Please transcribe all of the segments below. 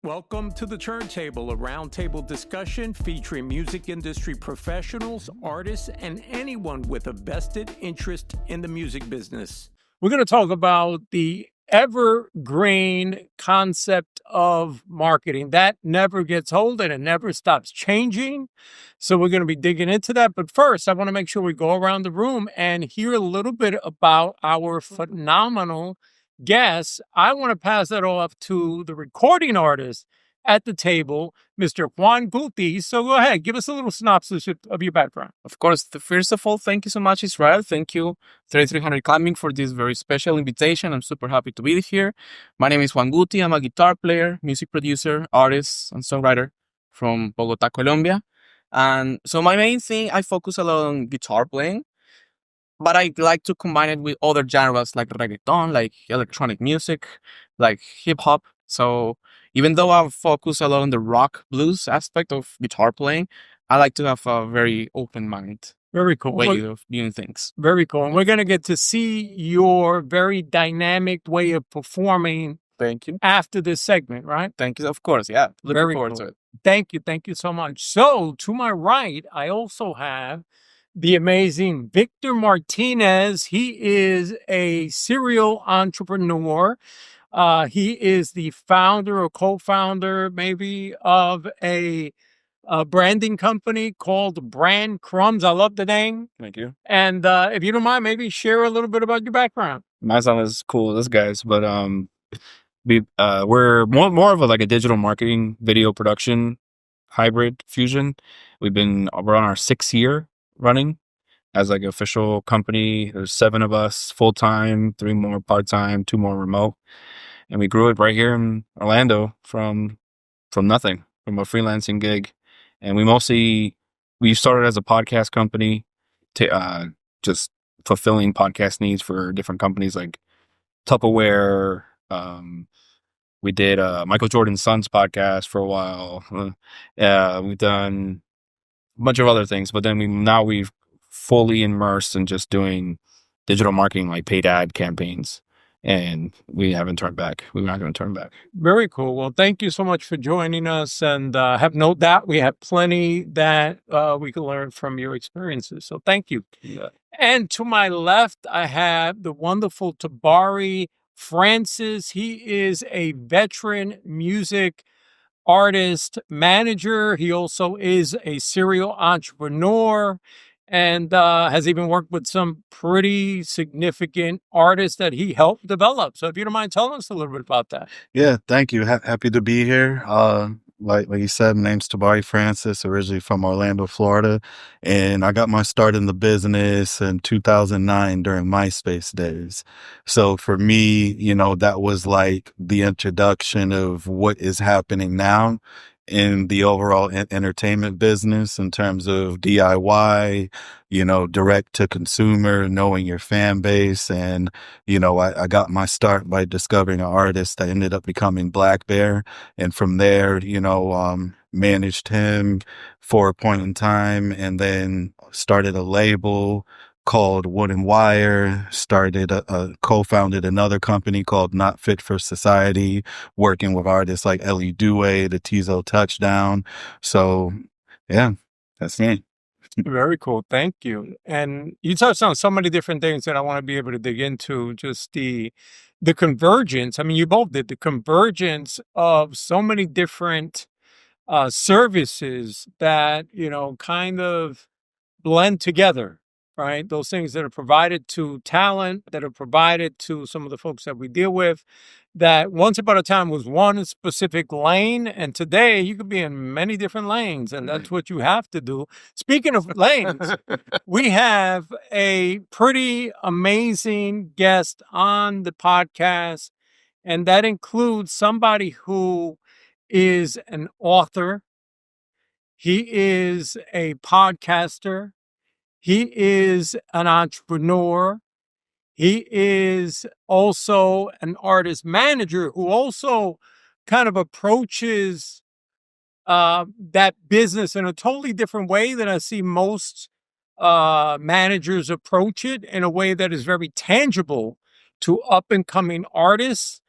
Welcome to the Turntable, a roundtable discussion featuring music industry professionals, artists, and anyone with a vested interest in the music business. We're going to talk about the evergreen concept of marketing. That never gets old and it never stops changing. So we're going to be digging into that. But first, I want to make sure we go around the room and hear a little bit about our phenomenal guests. I want to pass that off to the recording artist at the table, Mr. Juan Gutii. So go ahead, give us a little synopsis of your background. Of course. First of all, thank you so much, Israel. Thank you, 3300 Climbing, for this very special invitation. I'm super happy to be here. My name is Juan Gutii. I'm a guitar player, music producer, artist, and songwriter from Bogota, Colombia. And so my main thing, I focus a lot on guitar playing, but I like to combine it with other genres like reggaeton, like electronic music, like hip hop. So even though I focus a lot on the rock blues aspect of guitar playing, I like to have a very open mind. Very cool. Way of viewing things. Very cool. And we're going to get to see your very dynamic way of performing. Thank you. After this segment, right? Thank you. Of course. Yeah. Looking forward to it. Thank you. Thank you so much. So to my right, I also have the amazing Victor Martinez. He is a serial entrepreneur. He is the founder or co-founder, maybe, of a branding company called BrandCrumbs. I love the name. Thank you. And if you don't mind, maybe share a little bit about your background. Mine's not as cool as this guy's, but we're more of a digital marketing, video production hybrid fusion. We're on our 6th year running as like an official company. There's 7 of us full time, 3 more part time, 2 more remote, and we grew it right here in Orlando from nothing, from a freelancing gig. And we started as a podcast company, to just fulfilling podcast needs for different companies like Tupperware. We did Michael Jordan's son's podcast for a while. We've done a bunch of other things, but then we've fully immersed in just doing digital marketing, like paid ad campaigns, and we haven't turned back. We're not going to turn back. Very cool. Well, thank you so much for joining us, and have no doubt we have plenty that we can learn from your experiences. So thank you. Yeah. And to my left, I have the wonderful Tabari Francis. He is a veteran music artist, manager. He also is a serial entrepreneur and has even worked with some pretty significant artists that he helped develop. So if you don't mind telling us a little bit about that. Yeah, thank you. Happy to be here. Like you said, my name's Tabari Francis, originally from Orlando, Florida. And I got my start in the business in 2009 during MySpace days. So for me, that was like the introduction of what is happening now in the overall entertainment business in terms of DIY, direct to consumer, knowing your fan base. And, I got my start by discovering an artist that ended up becoming Black Bear. And from there, managed him for a point in time, and then started a label called Wood and Wire, co-founded another company called Not Fit for Society, working with artists like Ellie Dewey, the Tizo Touchdown. So, yeah, that's me. Very cool. Thank you. And you touched on so many different things that I want to be able to dig into. Just the convergence. I mean, you both did the convergence of so many different services that, kind of blend together. Right? Those things that are provided to talent, that are provided to some of the folks that we deal with, that once upon a time was one specific lane. And today you could be in many different lanes, and that's what you have to do. Speaking of lanes, we have a pretty amazing guest on the podcast, and that includes somebody who is an author. He is a podcaster. He is an entrepreneur. He is also an artist manager who also kind of approaches that business in a totally different way than I see most managers approach it, in a way that is very tangible to up and coming artists.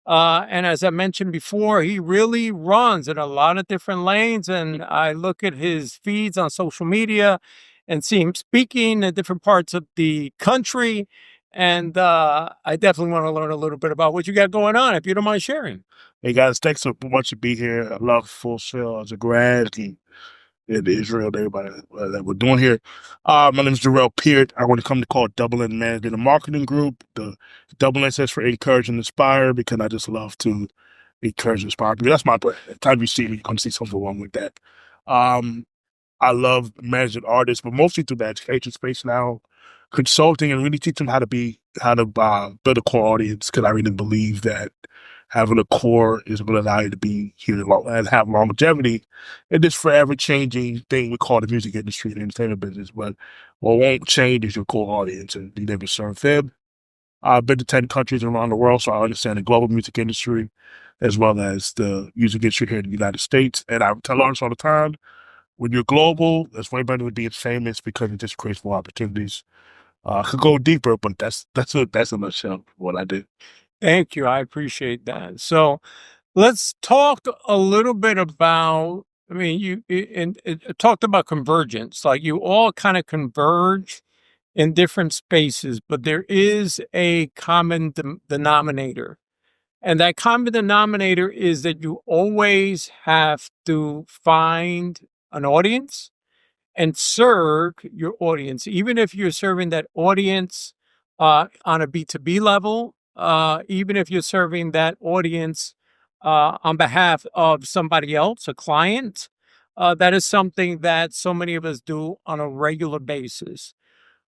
And as I mentioned before, he really runs in a lot of different lanes. And I look at his feeds on social media and see him speaking in different parts of the country. And I definitely want to learn a little bit about what you got going on, if you don't mind sharing. Hey guys, thanks so much to be here. I love Full Sail as a grad and Israel and everybody that we're doing here. My name is Durell Peart. I want to come to call Double N Management and Marketing Group. The Double N stands for Encourage and Inspire because I just love to encourage and inspire people. That's my brand. Every time you see me, you're going to see something wrong with that. I love managing artists, but mostly through the education space now, consulting and really teach them how to build a core audience because I really believe that having a core is going to allow you to be here and have longevity in this forever changing thing we call the music industry and entertainment business. But what won't change is your core audience and being able to serve them. I've been to 10 countries around the world, so I understand the global music industry as well as the music industry here in the United States. And I tell artists all the time, when you're global, that's way better than being famous because it just creates more opportunities. I could go deeper, but that's a nutshell what I do. Thank you. I appreciate that. So let's talk a little bit about, I mean, you talked about convergence, like you all kind of converge in different spaces, but there is a common denominator. And that common denominator is that you always have to find an audience and serve your audience, even if you're serving that audience on a B2B level, even if you're serving that audience on behalf of somebody else, a client. That is something that so many of us do on a regular basis.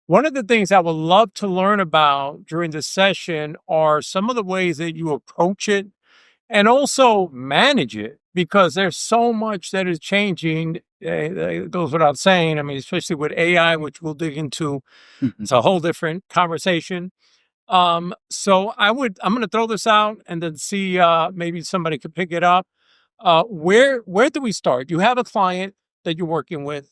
One of the things I would love to learn about during this session are some of the ways that you approach it and also manage it, because there's so much that is changing. It goes without saying. I mean, especially with AI, which we'll dig into. It's a whole different conversation. So I'm going to throw this out and then see maybe somebody could pick it up. Where do we start? You have a client that you're working with.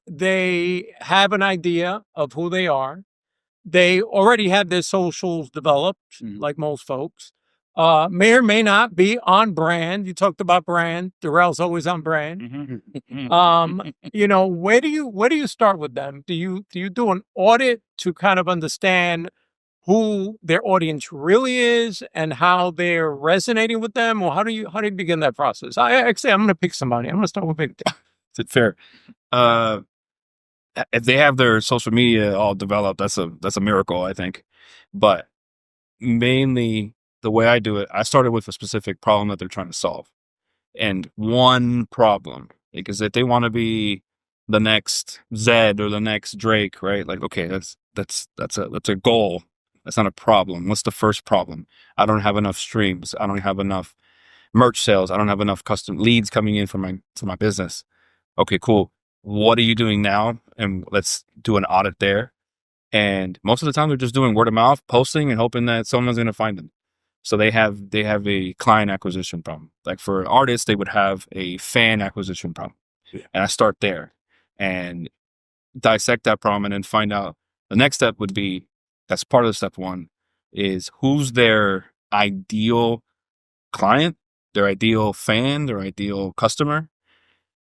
They have an idea of who they are. They already have their socials developed, like most folks. May or may not be on brand. You talked about brand. Durell's always on brand. Where do you start with them? Do you do an audit to kind of understand who their audience really is and how they're resonating with them, or how do you begin that process? I'm going to pick somebody. I'm going to start with Victor. Is it fair? If they have their social media all developed, that's a miracle, I think. But mainly the way I do it, I started with a specific problem that they're trying to solve, and one problem. Because if they want to be the next Zed or the next Drake, right? Like, okay, that's a goal. That's not a problem. What's the first problem? I don't have enough streams. I don't have enough merch sales. I don't have enough custom leads coming in for my business. Okay, cool. What are you doing now? And let's do an audit there. And most of the time they're just doing word of mouth, posting and hoping that someone's going to find them. So they have a client acquisition problem. Like for artists, they would have a fan acquisition problem. Yeah. And I start there and dissect that problem and then find out the next step would be, that's part of step one, is who's their ideal client, their ideal fan, their ideal customer.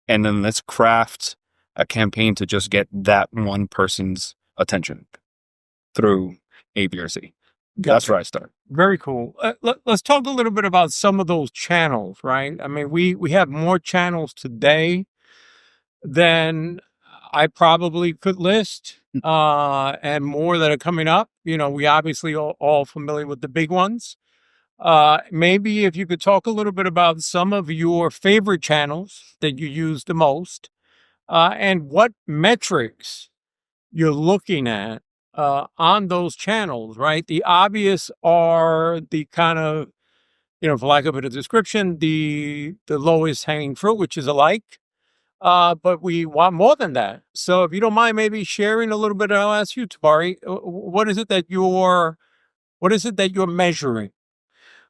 And then let's craft a campaign to just get that one person's attention through A, B, or C. That's where I start. Very cool. Let's talk a little bit about some of those channels, right? I mean, we have more channels today than I probably could list, and more that are coming up. We obviously are all familiar with the big ones. Maybe if you could talk a little bit about some of your favorite channels that you use the most, and what metrics you're looking at on those channels, right? The obvious are the kind of, for lack of a better description, the lowest hanging fruit, which is a like. But we want more than that. So if you don't mind maybe sharing a little bit, I'll ask you, Tabari, what is it that you're measuring?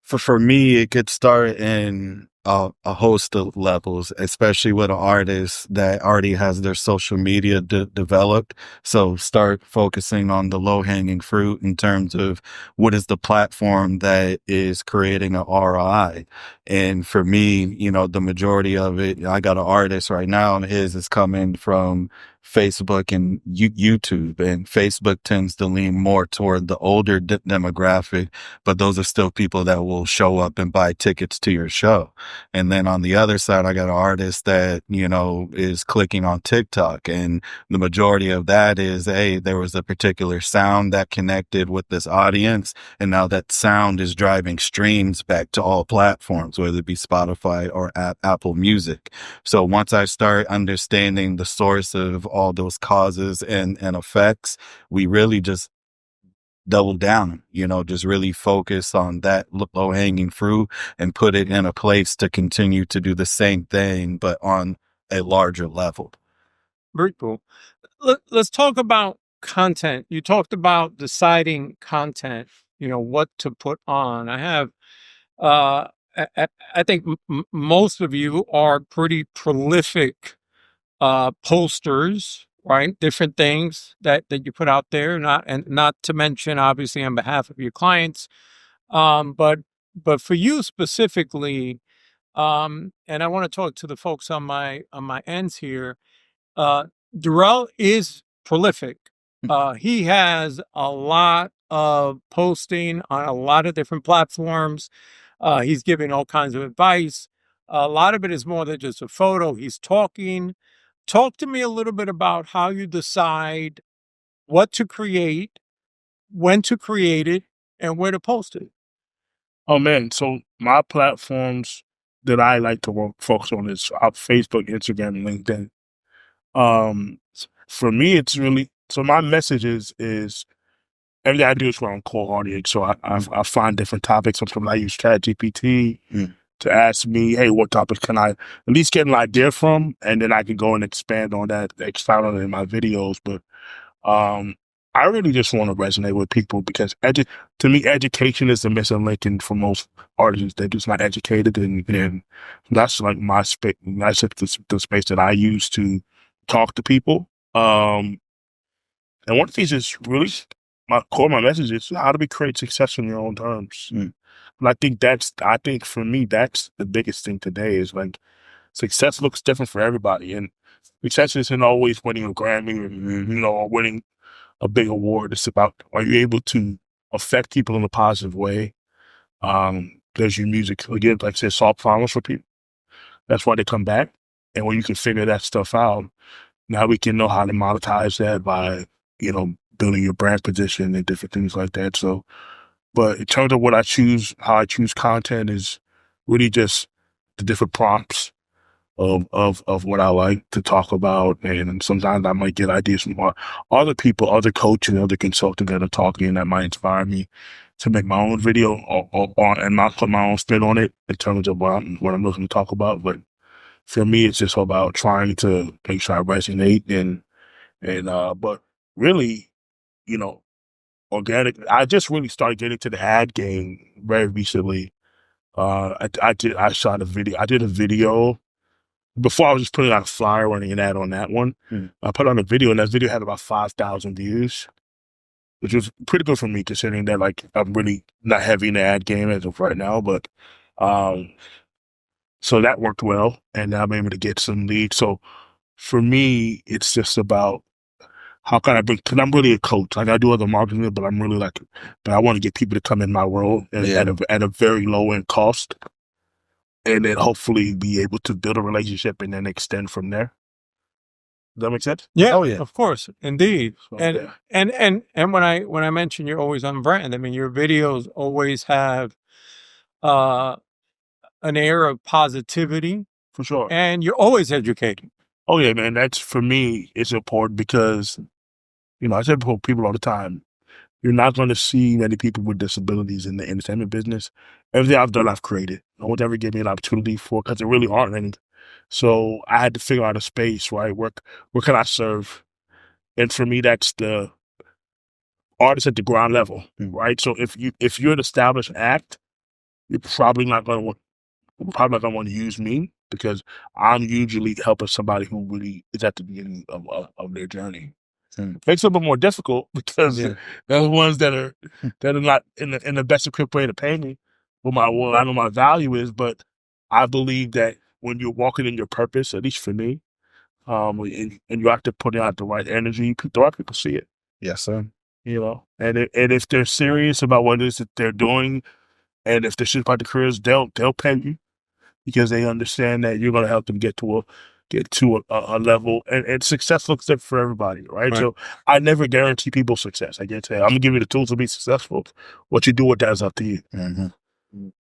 For me, it could start in a host of levels, especially with an artist that already has their social media developed. So start focusing on the low hanging fruit in terms of what is the platform that is creating an ROI. And for me, you know, the majority of it, I got an artist right now and his is coming from Facebook and YouTube, and Facebook tends to lean more toward the older demographic, but those are still people that will show up and buy tickets to your show. And then on the other side, I got an artist that, you know, is clicking on TikTok, and the majority of that is, hey, there was a particular sound that connected with this audience, and now that sound is driving streams back to all platforms, whether it be Spotify or Apple Music. So once I start understanding the source of all those causes and effects, we really just double down, you know, just really focus on that low hanging fruit and put it in a place to continue to do the same thing, but on a larger level. Very cool. Let's talk about content. You talked about deciding content, you know, what to put on. I have, I think most of you are pretty prolific posters, right? Different things that you put out there, not to mention obviously on behalf of your clients, but for you specifically, and I want to talk to the folks on my ends here. Durell is prolific. He has a lot of posting on a lot of different platforms. He's giving all kinds of advice. A lot of it is more than just a photo. He's talking. Talk to me a little bit about how you decide what to create, when to create it, and where to post it. Oh man, so my platforms that I like to focus on is Facebook, Instagram, and LinkedIn. For me, it's really, so my message is everything I do is around core audience. So I find different topics. Sometimes I use ChatGPT to ask me, hey, what topics can I at least get an idea from? And then I can go and expand on that, expound on it in my videos. But I really just want to resonate with people because to me, education is the missing link for most artists. They're just not educated, and that's like my space. That's the space that I use to talk to people. And one of the things is really my message is how to create success on your own terms. And I think for me, that's the biggest thing today is like success looks different for everybody. And success isn't always winning a Grammy or winning a big award. It's about, are you able to affect people in a positive way? Does your music, again, like I said, solve problems for people? That's why they come back. And when you can figure that stuff out, now we can know how to monetize that by, building your brand position and different things like that. So, but in terms of what I choose, how I choose content is really just the different prompts of what I like to talk about. And sometimes I might get ideas from other people, other coaches, other consultants that are talking, and that might inspire me to make my own video and not put my own spin on it in terms of what I'm looking to talk about. But for me, it's just about trying to make sure I resonate but really, organic. I just really started getting to the ad game very recently. I shot a video. I did a video before. I was just putting out a flyer, running an ad on that one. I put on a video, and that video had about 5,000 views, which was pretty good for me considering that like I'm really not heavy in the ad game as of right now. But so that worked well, and now I'm able to get some leads. So for me, it's just about how can I bring, because I'm really a coach. Like I do other marketing, but I'm really but I want to get people to come in my world at a very low end cost, and then hopefully be able to build a relationship and then extend from there. Does that make sense? Yeah. Oh, yeah. Of course. Indeed. So, and when I mention you're always on brand, I mean, your videos always have, an air of positivity, for sure. and you're always educating. Oh yeah, man. That's, for me, it's important because, I tell people all the time, you're not going to see many people with disabilities in the entertainment business. Everything I've done, I've created. No one's ever given me an opportunity for, because there really aren't any. So I had to figure out a space, right? Where can I serve? And for me, that's the artist at the ground level, right? So if you're an established act, you're probably not going to probably not gonna want to use me because I'm usually helping somebody who really is at the beginning of their journey. Makes it a little more difficult because they're the ones that are not in the best equipped way to pay me. I know my value is, but I believe that when you're walking in your purpose, at least for me, and you have to put out the right energy, the right people see it. Yes, sir. You know, and if they're serious about what it is that they're doing, and if they're serious about the careers, they'll pay you because they understand that you're going to help them get to a level, and success looks different for everybody, right? So I never guarantee people success. I can't tell you, I'm gonna give you the tools to be successful. What you do with that is up to you. Mm-hmm.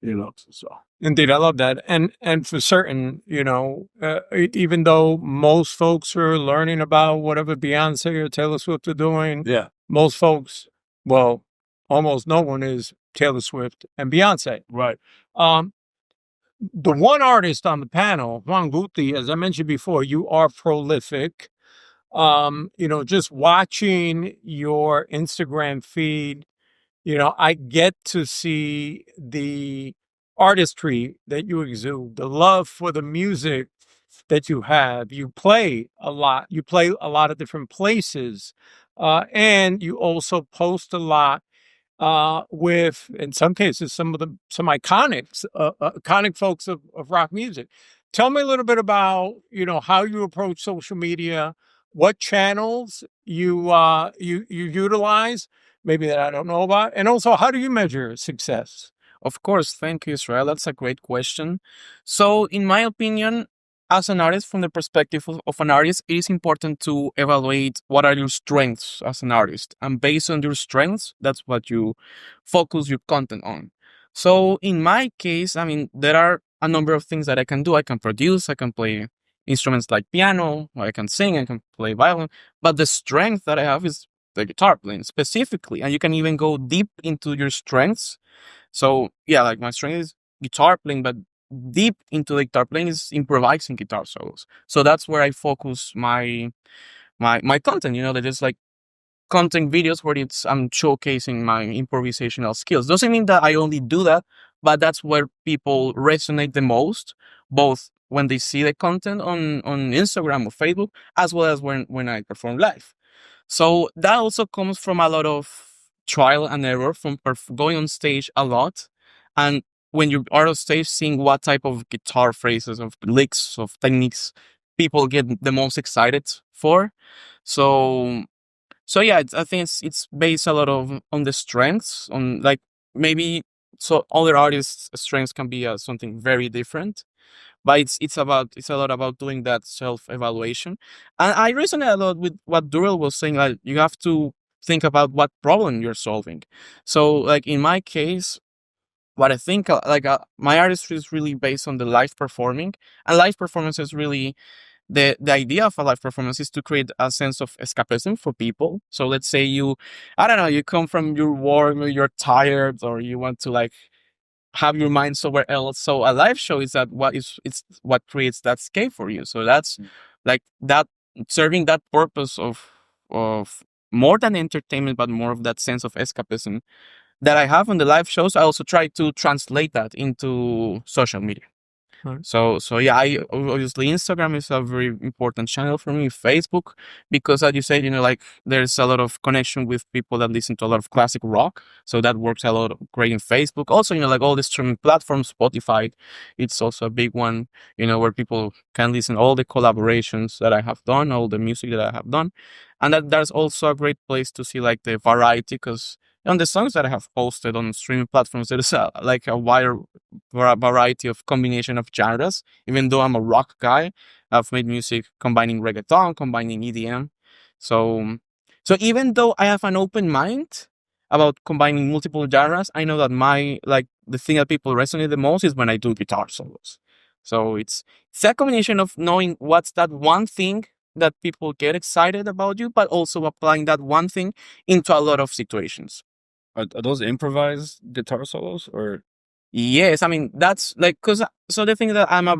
You know, so. Indeed, I love that. And for certain, you know, even though most folks are learning about whatever Beyonce or Taylor Swift are doing, Yeah, most folks, well, almost no one is Taylor Swift and Beyonce. right. The one artist on the panel, Juan Gutii, as I mentioned before, you are prolific. You know, just watching your Instagram feed, you know, I get to see the artistry that you exude, the love for the music that you have. You play a lot. You play a lot of different places. And you also post a lot with, in some cases, some iconic folks of rock music. Tell me a little bit about, you know, how you approach social media, what channels you utilize, maybe that I don't know about, and also how do you measure success? Of course, thank you, Israel. That's a great question. So, in my opinion, as an artist, from the perspective of an artist, it is important to evaluate what are your strengths as an artist. And based on your strengths, that's what you focus your content on. So, in my case, I mean, there are a number of things that I can do. I can produce, I can play instruments like piano, I can sing, I can play violin. But the strength that I have is the guitar playing specifically. And you can even go deep into your strengths. So yeah, like my strength is guitar playing, but deep into the guitar playing is improvising guitar solos. So that's where I focus my content. You know, that is like content videos where I'm showcasing my improvisational skills. Doesn't mean that I only do that, but that's where people resonate the most, both when they see the content on Instagram or Facebook, as well as when I perform live. So that also comes from a lot of trial and error, from going on stage a lot. And when you are on stage, seeing what type of guitar phrases, of licks, of techniques people get the most excited for. So yeah, I think it's based a lot on the strengths, on like maybe so other artists' strengths can be something very different. But it's a lot about doing that self-evaluation. And I resonate a lot with what Durell was saying, like you have to think about what problem you're solving. So like in my case, what I think my artistry is really based on the live performing, and live performance is really the idea of a live performance is to create a sense of escapism for people. So let's say you come from your work, or you're tired, or you want to like have your mind somewhere else. So a live show is it's what creates that escape for you. So that's like that, serving that purpose of more than entertainment, but more of that sense of escapism that I have on the live shows. I also try to translate that into social media. So yeah, obviously Instagram is a very important channel for me. Facebook, because as you said, you know, like there's a lot of connection with people that listen to a lot of classic rock. So that works a lot great in Facebook. Also, you know, like all the streaming platforms, Spotify, it's also a big one, you know, where people can listen to all the collaborations that I have done, all the music that I have done. And that's also a great place to see like the variety, because on the songs that I have posted on streaming platforms, there's like a wider variety of combination of genres. Even though I'm a rock guy, I've made music combining reggaeton, combining EDM. So even though I have an open mind about combining multiple genres, I know that the thing that people resonate the most is when I do guitar solos. So it's a combination of knowing what's that one thing that people get excited about you, but also applying that one thing into a lot of situations. Are those improvised guitar solos or? Yes, I mean that's like so the thing that I'm a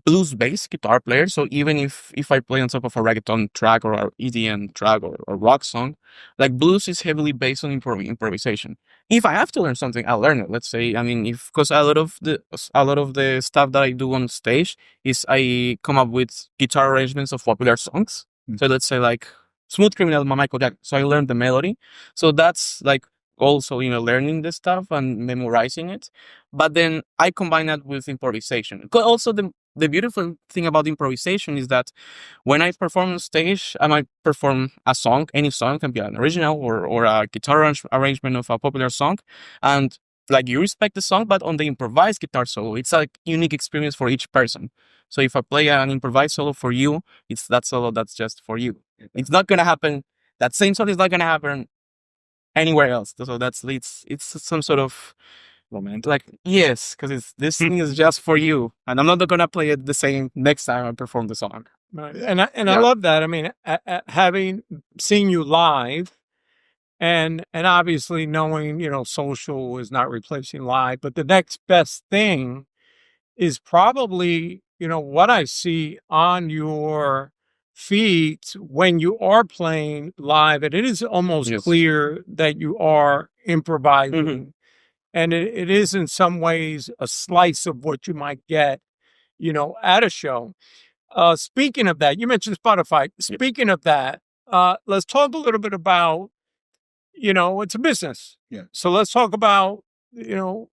blues-based guitar player, so even if I play on top of a reggaeton track or an EDM track or a rock song, like blues is heavily based on improvisation. if I have to learn something, I'll learn it. Let's say, I mean, because a lot of the stuff that I do on stage is I come up with guitar arrangements of popular songs. So let's say like Smooth Criminal by Michael Jackson. So I learned the melody. So that's like also, learning the stuff and memorizing it. But then I combine that with improvisation. Also, the beautiful thing about improvisation is that when I perform on stage, I might perform a song. Any song can be an original or a guitar arrangement of a popular song. And like you respect the song, but on the improvised guitar solo, it's a unique experience for each person. So if I play an improvised solo for you, it's that solo that's just for you. It's not going to happen. That same solo is not going to happen anywhere else. So it's some sort of Romantic. like, yes, because this thing is just for you, and I'm not gonna play it the same next time I perform the song. Right. And I love that. I mean, having seen you live, and obviously knowing social is not replacing live, but the next best thing is probably what I see on your feed when you are playing live, and it is almost clear that you are improvising. And it is in some ways a slice of what you might get, at a show. Speaking of that, you mentioned Spotify. Speaking of that, let's talk a little bit about, it's a business. Yeah. So let's talk about, the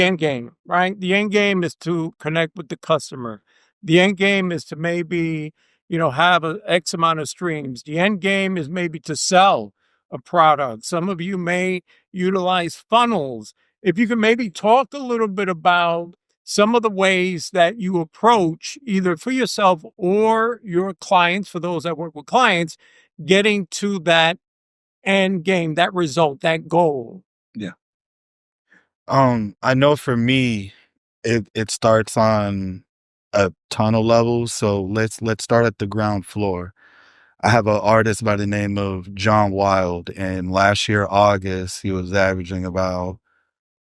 end game, right? The end game is to connect with the customer. The end game is to maybe, have an X amount of streams. The end game is maybe to sell a product. Some of you may utilize funnels. If you can maybe talk a little bit about some of the ways that you approach, either for yourself or your clients, for those that work with clients, getting to that end game, that result, that goal. Yeah. I know for me, it starts on a ton of levels. So let's start at the ground floor. I have an artist by the name of John Wild, and last year, August, he was averaging about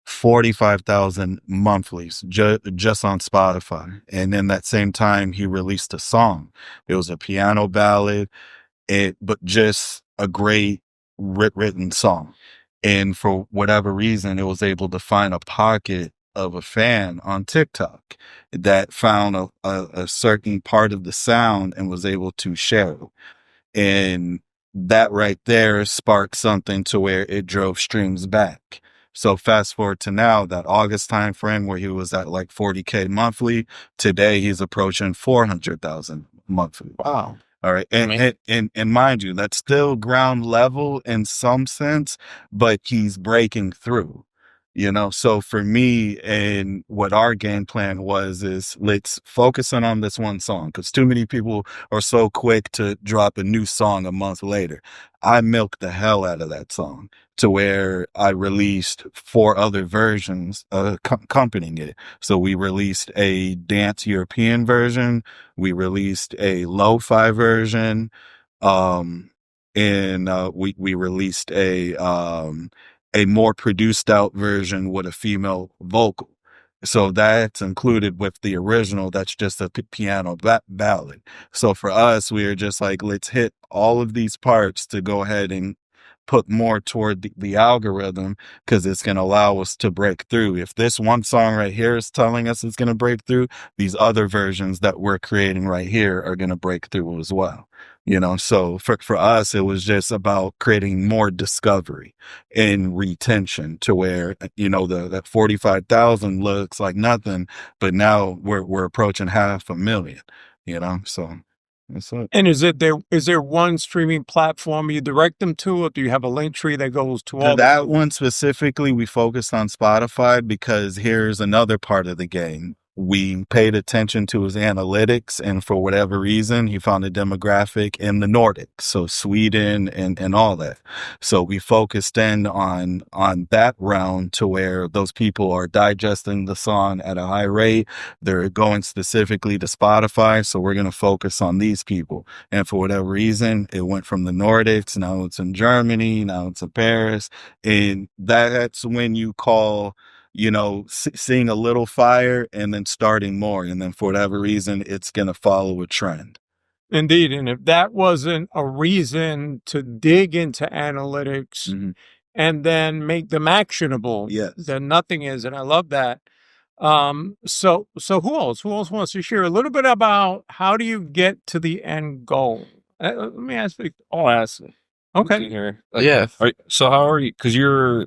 45,000 monthlies just on Spotify. And then that same time, he released a song. It was a piano ballad, but just a great written song. And for whatever reason, it was able to find a pocket of a fan on TikTok that found a certain part of the sound and was able to share it. And that right there sparked something to where it drove streams back. So fast forward to now, that August time frame where he was at like 40K monthly, today he's approaching 400,000 monthly. Wow. All right. And mind you, that's still ground level in some sense, but he's breaking through, So for me, and what our game plan is let's focus on this one song, because too many people are so quick to drop a new song a month later. I milked the hell out of that song to where I released 4 other versions accompanying it. So we released a dance European version. We released a lo-fi version. And we released a more produced out version with a female vocal. So that's included with the original. That's just a piano ballad. So for us, we are just like, let's hit all of these parts to go ahead and put more toward the algorithm, because it's going to allow us to break through. If this one song right here is telling us it's going to break through, these other versions that we're creating right here are going to break through as well. So for us, it was just about creating more discovery and retention to where, that 45,000 looks like nothing, but now we're approaching 500,000, so that's it. And is there one streaming platform you direct them to, or do you have a link tree that goes to all that one specifically? We focused on Spotify because here's another part of the game. We paid attention to his analytics, and for whatever reason, he found a demographic in the Nordics, so Sweden and all that. So we focused in on that round to where those people are digesting the song at a high rate. They're going specifically to Spotify, so we're going to focus on these people. And for whatever reason, it went from the Nordics, now it's in Germany, now it's in Paris, and that's when you call seeing a little fire and then starting more. And then for whatever reason, it's going to follow a trend. Indeed. And if that wasn't a reason to dig into analytics and then make them actionable. Yes. Then nothing is, and I love that. So who else wants to share a little bit about how do you get to the end goal? Let me ask you. I'll ask. Okay. Here. Yeah. So how are you? Because you're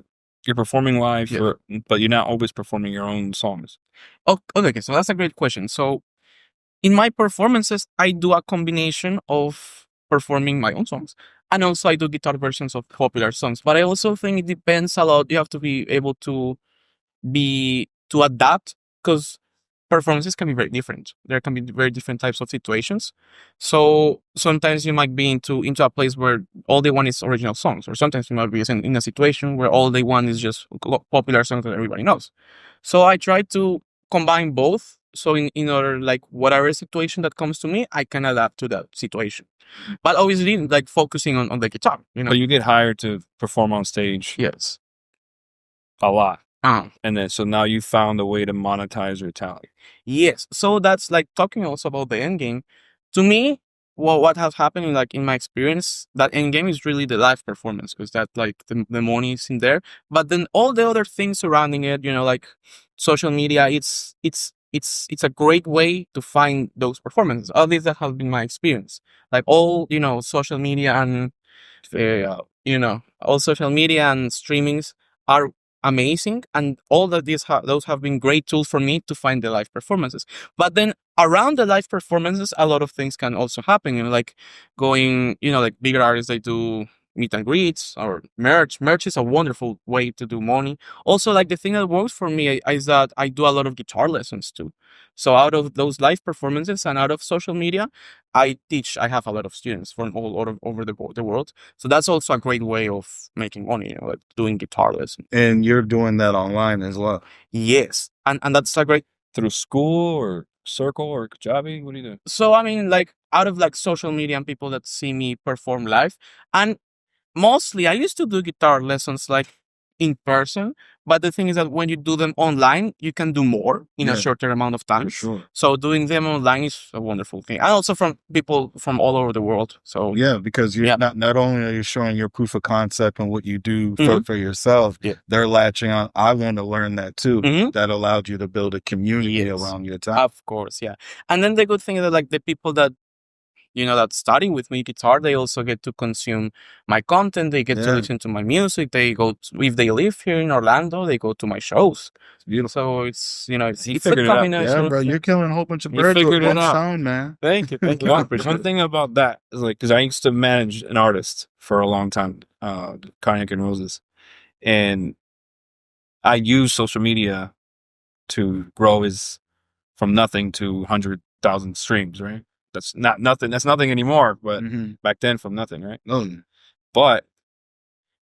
performing live, Yeah. but you're not always performing your own songs. Oh, okay. So that's a great question. So in my performances, I do a combination of performing my own songs, and also I do guitar versions of popular songs. But I also think it depends a lot. You have to be able to adapt, because performances can be very different. There can be very different types of situations. So sometimes you might be into a place where all they want is original songs, or sometimes you might be in a situation where all they want is just popular songs that everybody knows. So I try to combine both. So in order, like, whatever situation that comes to me, I can adapt to that situation. But obviously, like, focusing on the guitar, But you get hired to perform on stage Yes. a lot. Uh-huh. And then, so now you found a way to monetize your talent. Yes. So that's like talking also about the end game. To me, what has happened, like, in my experience, that end game is really the live performance, because that, like, the money is in there. But then all the other things surrounding it, like social media, it's a great way to find those performances. At least that has been my experience. Like, all social media and all social media and streamings are amazing, and all that those have been great tools for me to find the live performances. But then around the live performances, a lot of things can also happen, like going, like, bigger artists, they do meet and greets or merch. Merch is a wonderful way to do money. Also, like, the thing that works for me is that I do a lot of guitar lessons too. So out of those live performances and out of social media, I have a lot of students from all over the world. So that's also a great way of making money, like doing guitar lessons. And you're doing that online as well. Yes. And that's a great. Through school or Circle or Kajabi? What do you do? So, I mean, like, out of, like, social media and people that see me perform live, and mostly I used to do guitar lessons, like, in person, but the thing is that when you do them online, you can do more in a shorter amount of time. For sure. So doing them online is a wonderful thing, and also from people from all over the world. So Yeah, because you're not only are you showing your proof of concept and what you do for yourself, they're latching on. I want to learn that too. That allowed you to build a community around your time. Of course, yeah. And then the good thing is that, like, the people that that study with me guitar, they also get to consume my content. They get to listen to my music. They go if they live here in Orlando, they go to my shows. It's beautiful. So it's it's figured a it out. combination. Yeah, bro, you're killing a whole bunch of birds with one sound, man. Thank you. One thing about that is, like, because I used to manage an artist for a long time, Cognac and Roses, and I use social media to grow his from nothing to 100,000 streams, right? That's not nothing. That's nothing anymore. But back then, from nothing, right? But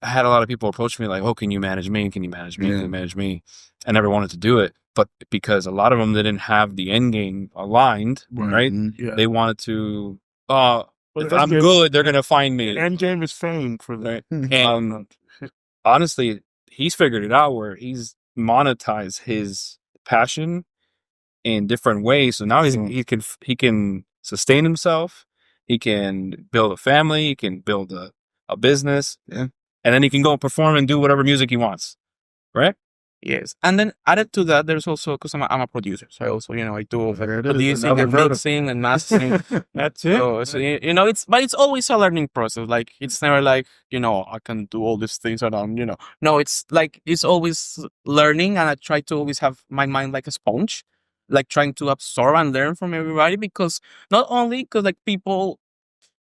I had a lot of people approach me like, "Oh, can you manage me? Can you manage me? Can you manage me?" I never wanted to do it, but because a lot of them didn't have the end game aligned, right? Yeah. They wanted to. If I'm good, they're gonna find me. End game is fame for that. And honestly, he's figured it out where he's monetized his passion in different ways. So now he can sustain himself. He can build a family. He can build a business. Yeah. And then he can go perform and do whatever music he wants. Right? Yes. And then added to that, there's also, because I'm a producer. So I also, I do producing and mixing and mastering. That's it. So it's always a learning process. Like, it's never like, I can do all these things and no, it's like, it's always learning. And I try to always have my mind like a sponge, like trying to absorb and learn from everybody, because not only because, like, people,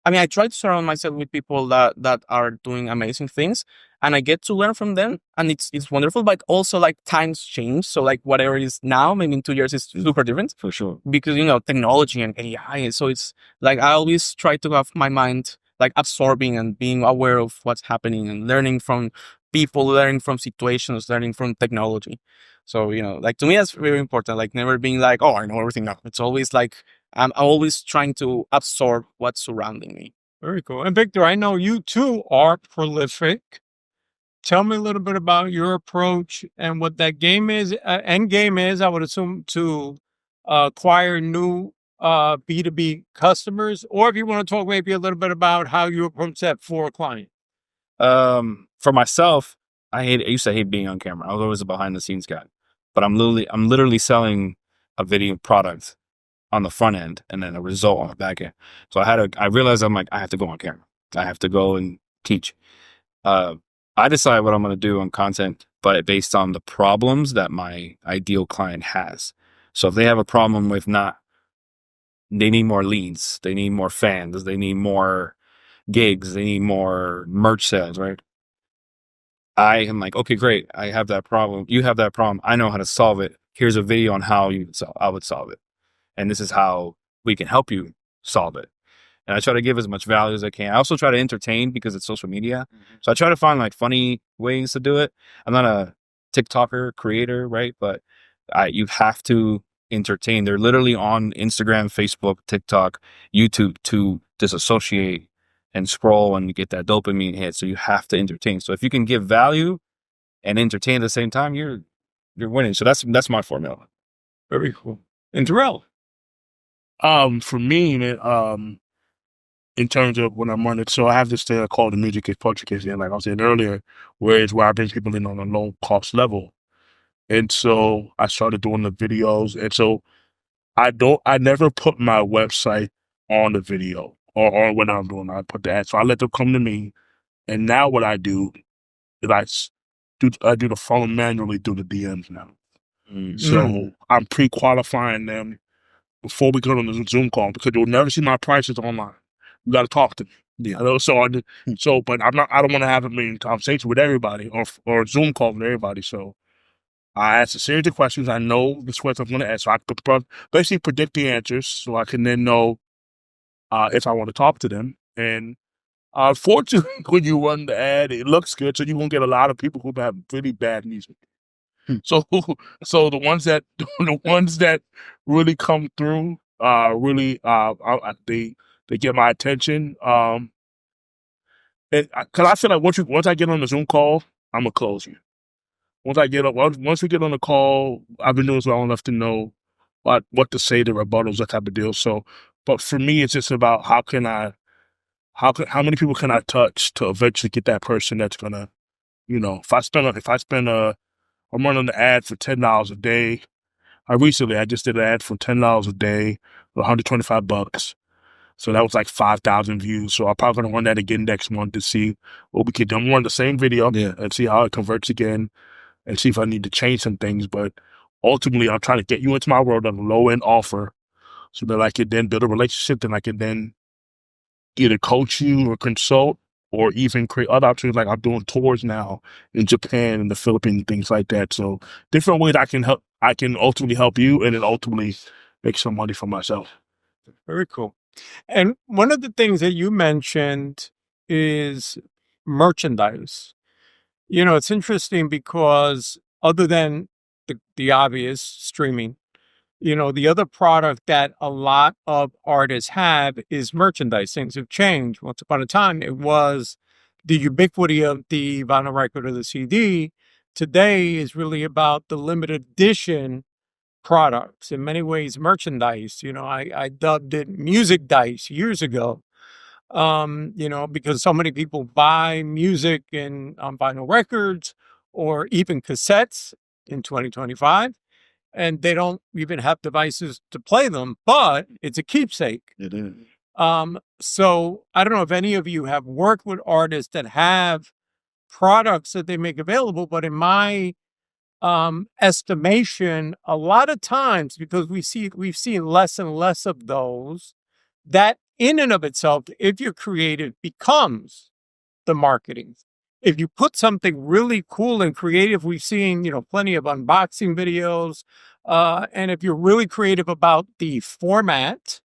I mean, I try to surround myself with people that are doing amazing things, and I get to learn from them, and it's wonderful. But also, like, times change, so, like, whatever it is now, maybe in 2 years is super different For sure. because technology and AI. So it's like I always try to have my mind like absorbing and being aware of what's happening and learning from people, learning from situations, learning from technology. So like, to me, that's very important. Like, never being like, oh, I know everything now. It's always like I'm always trying to absorb what's surrounding me. Very cool. And Victor, I know you too are prolific. Tell me a little bit about your approach and what that game is. End game is, I would assume, to acquire new B2B customers, or if you want to talk maybe a little bit about how you approach that for a client. For myself, I used to hate being on camera. I was always a behind the scenes guy, but I'm literally selling a video product on the front end and then a result on the back end. So I realized I'm like, I have to go on camera. I have to go and teach. I decide what I'm going to do on content, but based on the problems that my ideal client has. So if they have a problem with they need more leads, they need more fans, they need more gigs, they need more merch sales, right? I am like, okay, great. I have that problem. You have that problem. I know how to solve it. Here's a video on how I would solve it. And this is how we can help you solve it. And I try to give as much value as I can. I also try to entertain because it's social media. Mm-hmm. So I try to find like funny ways to do it. I'm not a TikToker creator, right? But you have to entertain. They're literally on Instagram, Facebook, TikTok, YouTube to disassociate and scroll and get that dopamine hit. So you have to entertain. So if you can give value and entertain at the same time, you're winning. So that's my formula. Very cool. And Durell? For me, man, in terms of when I'm running, so I have this thing I call the music is Portuguese, and like I was saying earlier, where I bring people in on a low cost level. And so I started doing the videos. And so I never put my website on the video or on when I'm doing, I put the ad. So I let them come to me. And now what I do is I do the phone manually through the DMs now. So I'm pre-qualifying them before we go on the Zoom call because you'll never see my prices online. You got to talk to me. Yeah. But I don't want to have a million conversations with everybody or Zoom call with everybody. So I ask a series of questions. I know the questions I'm going to ask. So I could basically predict the answers so I can then know if I want to talk to them. And fortunately, when you run the ad, it looks good. So you're going to get a lot of people who have really bad music. So the ones that really come through, they get my attention. And because I feel like once I get on the Zoom call, I'm gonna close you. Once we get on the call, I've been doing this long enough to know what to say, the rebuttals, that type of deal. So, but for me, it's just about how many people can I touch to eventually get that person that's gonna, I'm running the ad for $10 a day. I just did an ad for $10 a day, $125. So that was like 5,000 views. So I'm probably gonna run that again next month to see what we can do. I'm run the same video and see how it converts again, and see if I need to change some things. But ultimately, I'm trying to get you into my world on a low end offer, so that I can then build a relationship. Then I can then either coach you or consult, or even create other opportunities. Like I'm doing tours now in Japan and the Philippines, things like that. So different ways I can ultimately help you, and then ultimately make some money for myself. Very cool. And one of the things that you mentioned is merchandise. It's interesting because other than the obvious streaming, the other product that a lot of artists have is merchandise. Things have changed. Once upon a time, it was the ubiquity of the vinyl record or the CD. Today is really about the limited edition products, in many ways merchandise. I dubbed it music dice years ago, because so many people buy music on vinyl records or even cassettes in 2025, and they don't even have devices to play them, but it's a keepsake. It is. So I don't know if any of you have worked with artists that have products that they make available, but in my estimation, a lot of times, because we've seen less and less of those, that in and of itself, if you're creative, becomes the marketing. If you put something really cool and creative, we've seen, plenty of unboxing videos. And if you're really creative about the format,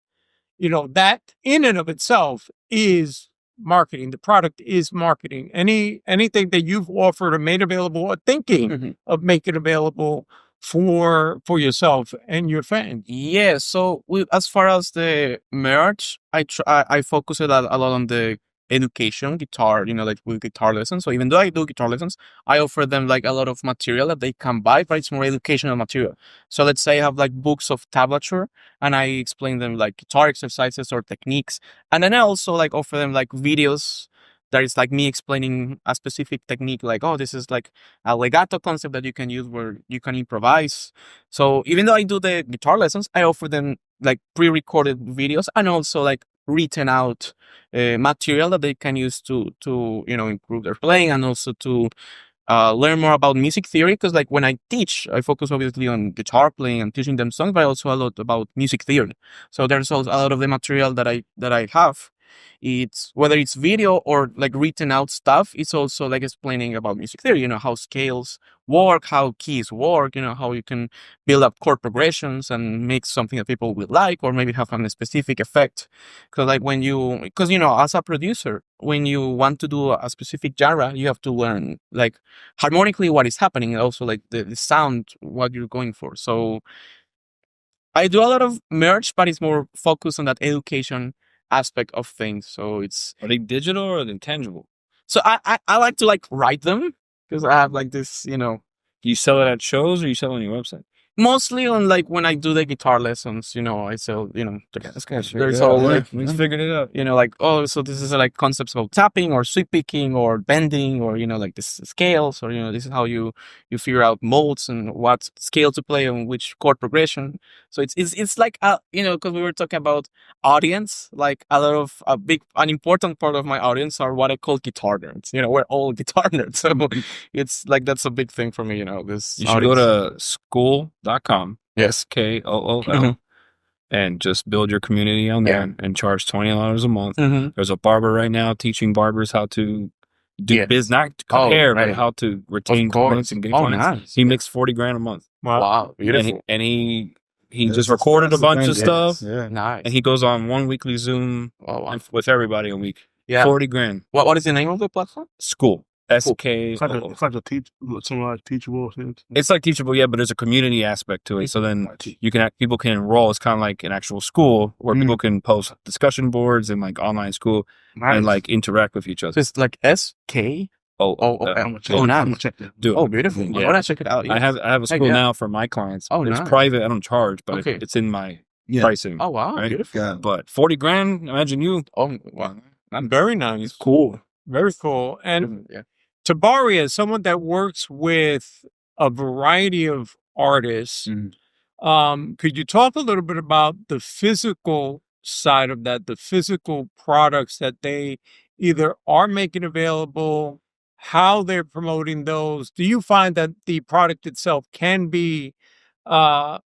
that in and of itself is marketing. The product is marketing. Anything that you've offered or made available or thinking of making available for yourself and your fans? Yeah, so as far as the merch, I focus a lot on the education, guitar, like with guitar lessons. So even though I do guitar lessons, I offer them like a lot of material that they can buy, but it's more educational material. So let's say I have like books of tablature, and I explain them like guitar exercises or techniques. And then I also like offer them like videos that is like me explaining a specific technique, like, oh, this is like a legato concept that you can use where you can improvise. So even though I do the guitar lessons, I offer them like pre-recorded videos and also like written out material that they can use to improve their playing and also to learn more about music theory. Because like when I teach, I focus obviously on guitar playing and teaching them songs, but also a lot about music theory. So there's also a lot of the material that I have. It's whether it's video or like written out stuff, it's also like explaining about music theory, how scales work, how keys work, how you can build up chord progressions and make something that people will like, or maybe have a specific effect. Because like because as a producer, when you want to do a specific genre, you have to learn like harmonically what is happening, and also like the sound, what you're going for. So I do a lot of merch, but it's more focused on that education aspect of things. So it's, Are they digital or are they tangible? so I like to like write them because I have like this, Do you sell it at shows or you sell it on your website? mostly on like when I do the guitar lessons, I sell, That's kind of there's all like, we figured it out. like, oh, so this is like concepts about tapping or sweep picking or bending or, like this scales or, this is how you figure out modes and what scale to play and which chord progression. So it's like, because we were talking about audience, like a lot of an important part of my audience are what I call guitar nerds. We're all guitar nerds. So it's like, that's a big thing for me, this You should go to school.com. Yes. KOOL. Mhm. And just build your community on there and charge $20 a month. Mm-hmm. There's a barber right now teaching barbers how to do Yes. biz, not Oh, hair, right. but how to retain Of course. clients and get Oh, clients. nice. He makes $40,000 a month. Wow. Beautiful. And he This just is- recorded a that's the bunch thing, of stuff, Yeah. Nice. and he goes on one weekly Zoom Oh, wow. with everybody a week. Yeah. $40,000. What is the name of the platform? School. SK. It's like a teachable thing. It's like Teachable, yeah, but there's a community aspect to it. So then people can enroll. It's kind of like an actual school where people can post discussion boards and like online school and like interact with each So other. it's like SK. Oh, I'm gonna check. Oh, nice. I'm gonna check that. do it. Oh, beautiful. Yeah. I want to check it out. I have a school yeah. now for my clients. Oh, It's nice. private. I don't charge, but Okay. it's in my Yeah. pricing. Oh, wow. Right? Beautiful. Yeah. But $40,000, imagine you. Oh, wow. Very nice. Cool. Very cool. And Yeah. Tabari, as someone that works with a variety of artists, could you talk a little bit about the physical side of that, the physical products that they either are making available, how they're promoting those? Do you find that the product itself can be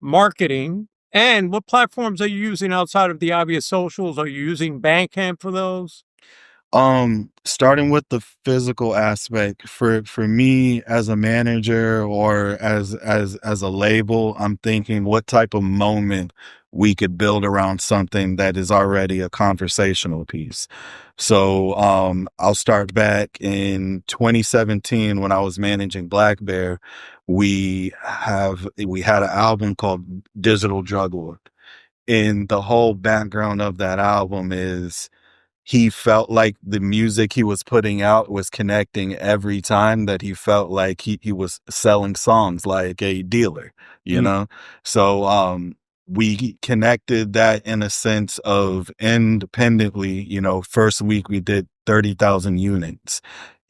marketing? And what platforms are you using outside of the obvious socials? Are you using Bandcamp for those? Starting with the physical aspect, for me as a manager or as a label, I'm thinking what type of moment we could build around something that is already a conversational piece. So I'll start back in 2017 when I was managing Black Bear. We had an album called Digital Drug Lord, and the whole background of that album is he felt like the music he was putting out was connecting every time that he felt like he was selling songs like a dealer, you know? So, we connected that in a sense of independently, first week we did 30,000 units.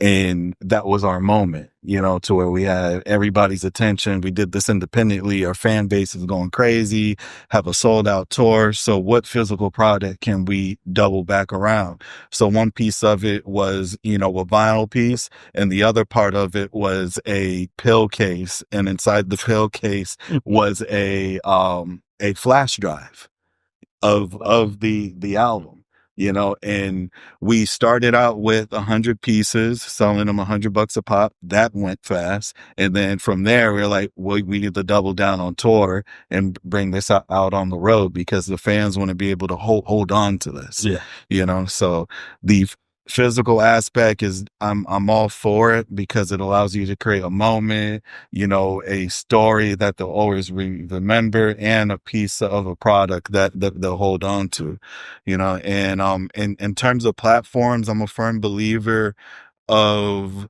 And that was our moment, to where we had everybody's attention. We did this independently. Our fan base is going crazy, have a sold out tour. So what physical product can we double back around? So one piece of it was, a vinyl piece. And the other part of it was a pill case. And inside the pill case was a flash drive of the album. And we started out with 100 pieces, selling them $100 a pop. That went fast. And then from there, we're like, well, we need to double down on tour and bring this out on the road because the fans want to be able to hold on to this. Yeah. So the physical aspect is I'm all for it because it allows you to create a moment, a story that they'll always remember and a piece of a product that they'll hold on to, and in terms of platforms, I'm a firm believer of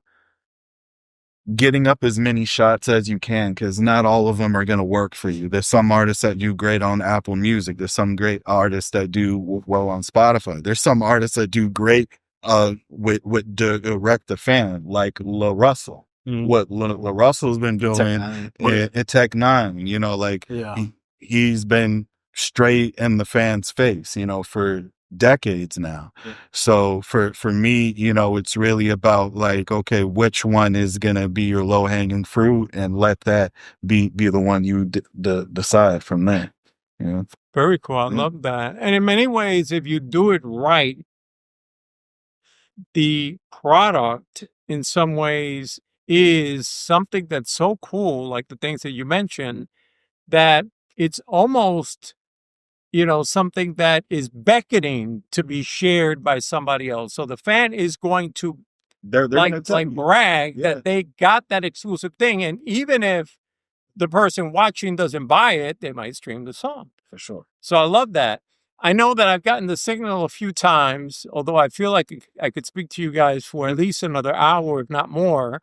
getting up as many shots as you can because not all of them are going to work for you. There's some artists that do great on Apple Music. There's some great artists that do well on Spotify. There's some artists that do great with direct the fan, like La Russell. What La Russell's been doing at Tech Nine, you know, like he's been straight in the fans' face, you know, for decades now. So for me, you know, it's really about like, okay, which one is gonna be your low hanging fruit, and let that be the one you decide from there. You know? Very cool. I love that. And in many ways, if you do it right, the product in some ways is something that's so cool, like the things that you mentioned, that it's almost, you know, something that is beckoning to be shared by somebody else. So the fan is going to They're like brag Yeah. that they got that exclusive thing. And even if the person watching doesn't buy it, they might stream the song. for sure. So I love that. I know that I've gotten the signal a few times, although I feel like I could speak to you guys for at least another hour, if not more.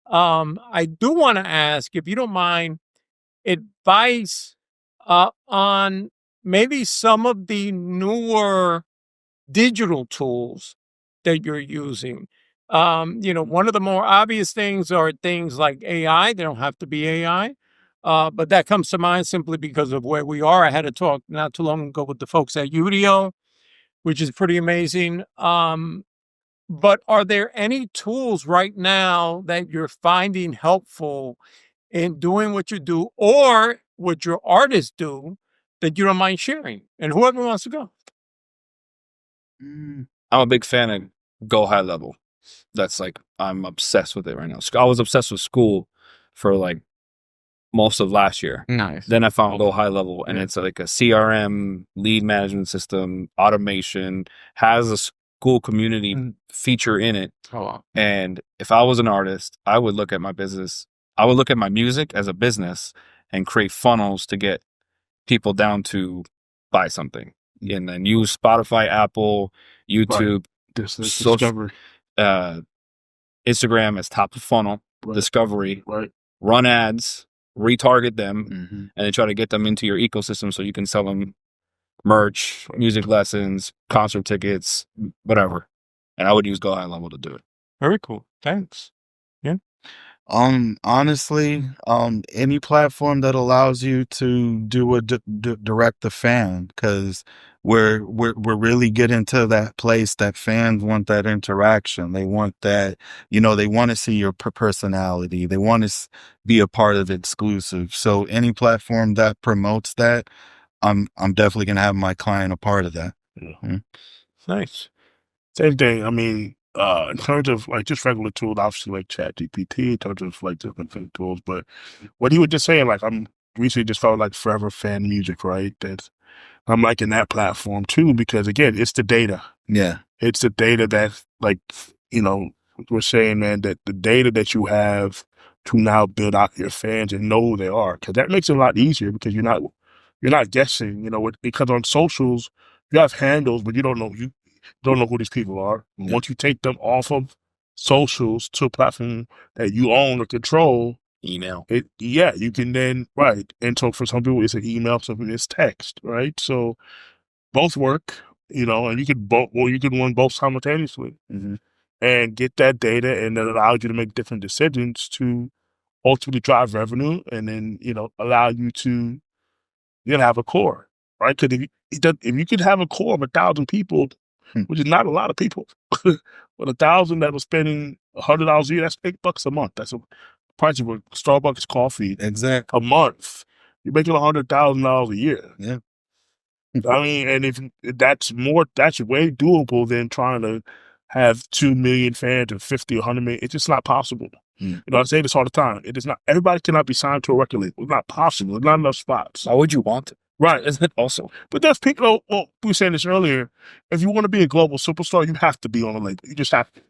I do want to ask, if you don't mind, advice on maybe some of the newer digital tools that you're using. You know, one of the more obvious things are things like AI. They don't have to be AI. But that comes to mind simply because of where we are. I had a talk not too long ago with the folks at Udio, which is pretty amazing. But are there any tools right now that you're finding helpful in doing what you do or what your artists do that you don't mind sharing? And whoever wants to go. I'm a big fan of Go High Level. That's like, I'm obsessed with it right now. I was obsessed with school for like most of last year. Nice. Then I found Go High Level, and it's like a CRM, lead management system, automation, has a school community feature in it. Oh, wow. And if I was an artist, I would look at my business, I would look at my music as a business and create funnels to get people down to buy something. And then use Spotify, Apple, YouTube, social, Instagram as top of funnel, discovery, run ads, retarget them, and then try to get them into your ecosystem so you can sell them merch, music lessons, concert tickets, whatever. And I would use Go High Level to do it. Very cool. Thanks. Honestly, any platform that allows you to do a direct the fan, because we're really getting to that place that fans want that interaction. They want that, you know, they want to see your personality. They want to be a part of exclusive. So any platform that promotes that, I'm definitely gonna have my client a part of that. Nice. Same thing. I mean, in terms of like just regular tools, obviously like ChatGPT, in terms of like different tools. But what he was just saying, like I'm recently just felt like Forever Fan Music, right? That's I'm liking that platform too, because again, it's the data. Yeah. It's the data that, like, you know, we're saying, man, that the data that you have to now build out your fans and know who they are, because that makes it a lot easier, because you're not guessing, you know, because on socials you have handles, but you don't know who these people are. Yeah. Once you take them off of socials to a platform that you own or control, Email. You can then, right. And so for some people it's an email, some people it's text, right? So both work, you know, and you could run both simultaneously and get that data, and that allows you to make different decisions to ultimately drive revenue, and then, you know, allow you to have a core, right? Because if you could have a core of 1,000 people, which is not a lot of people, but 1,000 that are spending $100 a year, that's $8 a month. That's a price of a Starbucks coffee a month. You're making $100,000 a year. Yeah. I mean, and if that's way doable than trying to have 2 million fans and 50 or 100 million. It's just not possible. You know, I say this all the time. It is not. Everybody cannot be signed to a record label. It's not possible. There's not enough spots. Why would you want it? Right. Isn't it also? But there's people, well, we were saying this earlier, if you want to be a global superstar, you have to be on a label. You just have to.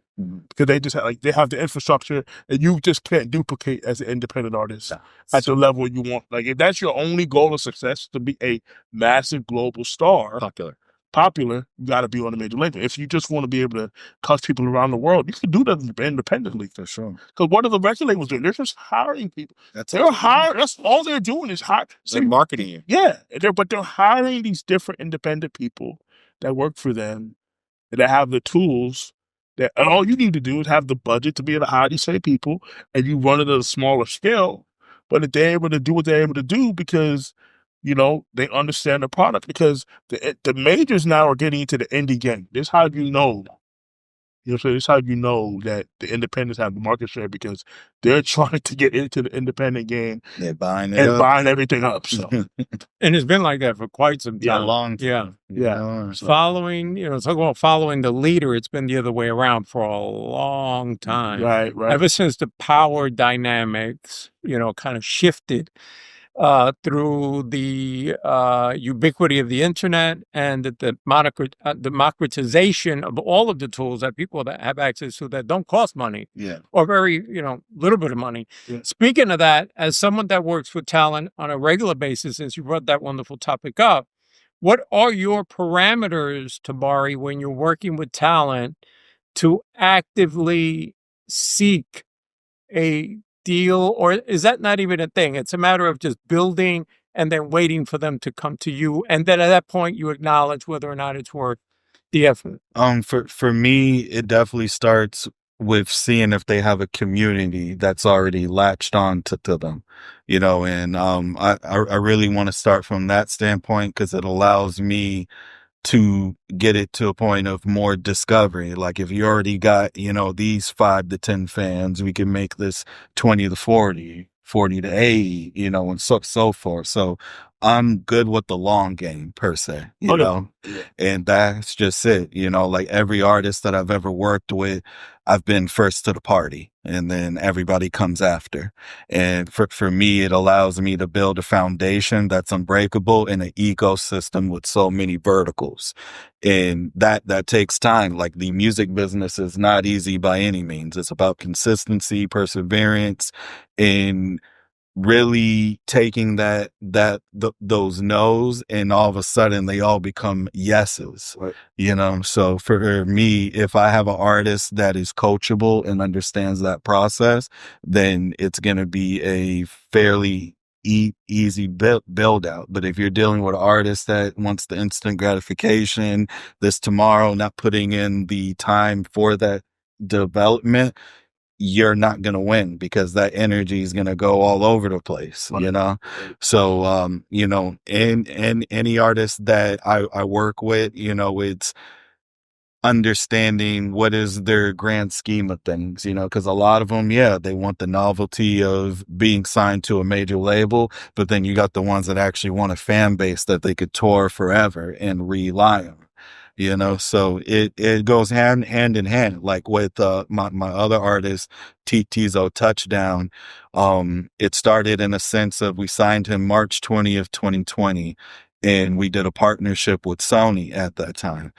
Because they just have, they have the infrastructure, and you just can't duplicate as an independent artist at the level you want. Like, if that's your only goal of success, to be a massive global star, popular, you got to be on a major label. If you just want to be able to touch people around the world, you can do that independently. For sure. Because what are the record labels doing? They're just hiring people. They're hiring. That's all they're doing is hire. They're marketing you. Yeah, but they're hiring these different independent people that work for them, and that have the tools that all you need to do is have the budget to be able to hire these same people, and you run it at a smaller scale. But if they're able to do what they're able to do because, they understand the product, because the majors now are getting into the indie game. This is how you know. So this is how you know that the independents have the market share, because they're trying to get into the independent game. They're buying it and up. buying everything up. So And it's been like that for quite some Yeah, time. long time. Yeah. So, Following, talk about following the leader. It's been the other way around for a long time. right. Ever since the power dynamics, kind of shifted through the ubiquity of the internet and the democratization of all of the tools that people that have access to that don't cost money yeah. or very, little bit of money. Yeah. Speaking of that, as someone that works with talent on a regular basis, since you brought that wonderful topic up, what are your parameters, Tabari, when you're working with talent to actively seek a deal, or is that not even a thing? It's a matter of just building and then waiting for them to come to you, and then at that point you acknowledge whether or not it's worth the effort. For me, it definitely starts with seeing if they have a community that's already latched on to them, and I really want to start from that standpoint, because it allows me to get it to a point of more discovery. Like if you already got, these 5 to 10 fans, we can make this 20 to 40, 40 to 80, and so forth. So I'm good with the long game per se, you know, and that's just it. Like every artist that I've ever worked with, I've been first to the party, and then everybody comes after. And for me, it allows me to build a foundation that's unbreakable in an ecosystem with so many verticals. And that takes time. Like the music business is not easy by any means. It's about consistency, perseverance, and really taking those no's, and all of a sudden they all become yeses. Right. So for me, if I have an artist that is coachable and understands that process, then it's going to be a fairly easy build out. But if you're dealing with an artist that wants the instant gratification, this tomorrow, not putting in the time for that development, you're not going to win, because that energy is going to go all over the place, So, and any artist that I work with, it's understanding what is their grand scheme of things, because a lot of them, they want the novelty of being signed to a major label, but then you got the ones that actually want a fan base that they could tour forever and rely on. So it goes hand in hand. Like with my other artist, Tizo Touchdown, it started in a sense of, we signed him March 20th, 2020, and we did a partnership with Sony at that time.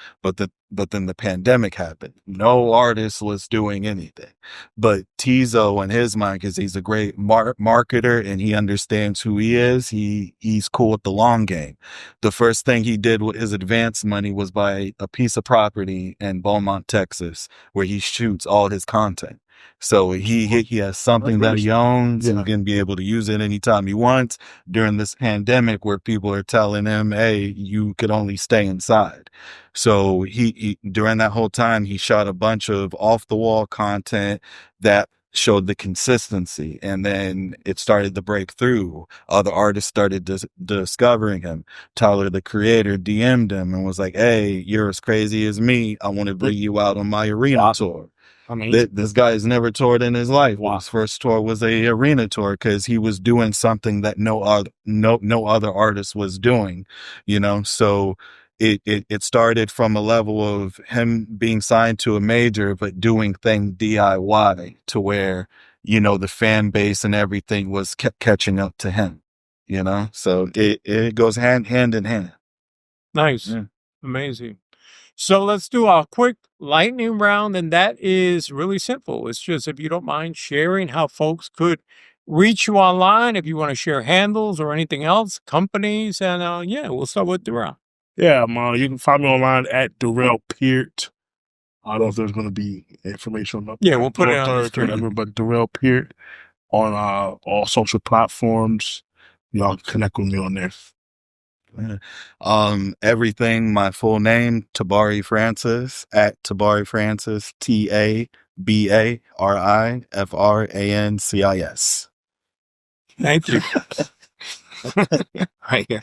But then the pandemic happened. No artist was doing anything. But Tizo, in his mind, because he's a great marketer and he understands who he is, he's cool with the long game. The first thing he did with his advance money was buy a piece of property in Beaumont, Texas, where he shoots all his content. So he has something that he owns, and can be able to use it anytime he wants during this pandemic where people are telling him, hey, you could only stay inside. So he during that whole time, he shot a bunch of off the wall content that showed the consistency, and then it started to break through. Other artists started discovering him. Tyler, the creator, DM'd him and was like, hey, you're as crazy as me. I want to bring you out on my arena tour. This guy has never toured in his life. His first tour was a arena tour, because he was doing something that no other artist was doing, So it started from a level of him being signed to a major, but doing things DIY, to where, the fan base and everything was kept catching up to him, So it goes hand in hand. Nice. Yeah. Amazing. So let's do a quick lightning round, and that is really simple. It's just, if you don't mind sharing how folks could reach you online, if you want to share handles or anything else, companies, and we'll start with Durell. Yeah, you can find me online at Durell Peart. I don't know if there's going to be information on we'll put it on the screen. Whatever, but Durell Peart on all social platforms. Y'all connect with me on there. Everything, my full name, Tabari Francis, at Tabari Francis, TABARIFRANCIS. Thank you. Right here.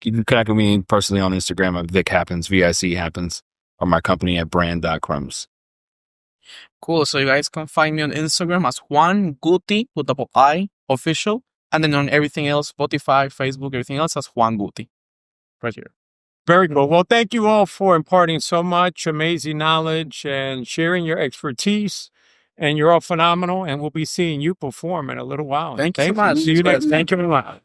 You can connect with me personally on Instagram at Vic Happens, VIC Happens, or my company at brand.crumbs. Cool. So you guys can find me on Instagram as Juan Gutii with double I official, and then on everything else, Spotify, Facebook, everything else as Juan Gutii. Right here. Very cool. Well, thank you all for imparting so much amazing knowledge and sharing your expertise. And you're all phenomenal. And we'll be seeing you perform in a little while. Thank you so much. See you next. Thank you very much.